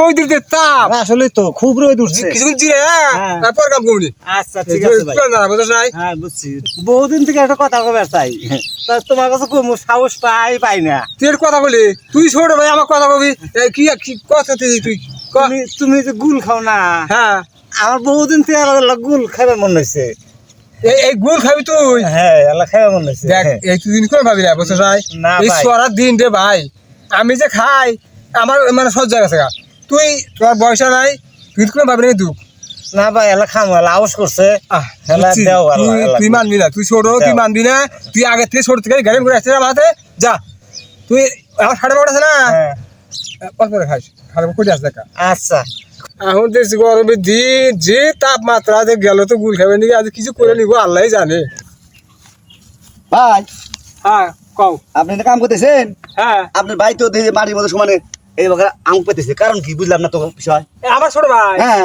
ওই দিতে তাপ আসলে তো খুব রোদ উঠছে। কিছুক্ষণ জিরে তারপর কাম করবি। আচ্ছা ঠিক আছে ভাই। বুঝছ নাই? হ্যাঁ বুঝছি। বহুদিন থেকে একটা কথা কবে চাই, তা তোমার কাছে কোনো সাহস পাই না। তুই এর কথা বলি, তুই ছোট ভাই আমার কথা কবি। কি কি কথা তুই তুমি যে গুল খাও না, হ্যাঁ আমার বহুদিন থেকে গুল খাইবার মন হয়েছে। এই গুল খাবি তুই? হ্যাঁ আল্লাহ খাইবার মন হয়েছে। দেখ এই তুই কোন ভাবি না বুঝছ নাই? না এই ভাই। সরার দিন রে ভাই, আমি যে খাই আমার মানে সহ্য গেছে গা। তুই তোর বয়স নাই, তুই কোন ভাবি না দুঃখ। না ভাই আল্লাহ খামো, আল্লাহ আওয়াজ করছে। বুঝছি। তুই মানবি না, তুই ছোট, তুই মানবি না। তুই আগে থেকে ছোট থেকে গাড়ি করে আসছিস আমার হাতে। যা তুই আমার 12:30 আছে না, পরে খাইস। খারাপ করে আস দেখা। আচ্ছা এখন দেখছি গরমের দিন যে তাপমাত্রা যে গেল, তো গুল খাবে নাকি আজ কিছু করে নিবো আল্লাহ জানে। ভাই, হ্যাঁ কও। আপনি কাম করতেছেন? হ্যাঁ আপনার ভাই তো দেখি বাড়ির মধ্যে সমানে এই বাগান আম পেতেছে, কারণ কি বুঝলাম না তো বিষয়। আমার ছোট ভাই। হ্যাঁ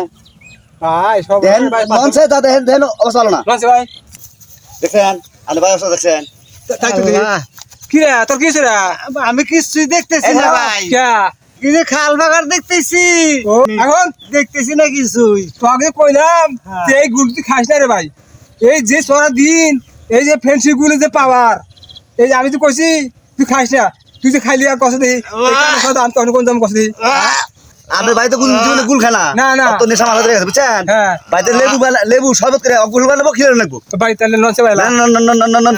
ভাই সব দেখেন মন চাই তা দেখেন, দেখেন অবস্থা ভালো না। মানছে ভাই। দেখেন আপনি ভাই অবস্থা দেখছেন। তাই তো দেখি। কি রে তোর কি হয়েছে রে? আমি কিছুই দেখতেছি না ভাই। ক্যা? কি যে খাল বাগান দেখতেছি, ও, এখন দেখতেছি না কিছুই। তোকে কইলাম হ্যাঁ। তুই এই গুল তুই খাইস না রে ভাই। এই যে সারা দিন এই যে ফেন্সি গুলো যে পাওয়ার, এই যে আমি তো কইছি তুই খাইস না, তুই যে খাইলি আর কষ্ট দিই দাম তো কোন দাম কষ্ট দিই। আপনার ভাই তো জীবনে গুল খানা না, না। তো নেশা মাথা রেখেছে বুঝছেন। হ্যাঁ। বাড়িতে লেবু শরবত করে গুল বানাবো, খেলে রাখবো। তো বাড়ি তাহলে নচে ভাই না না না না না না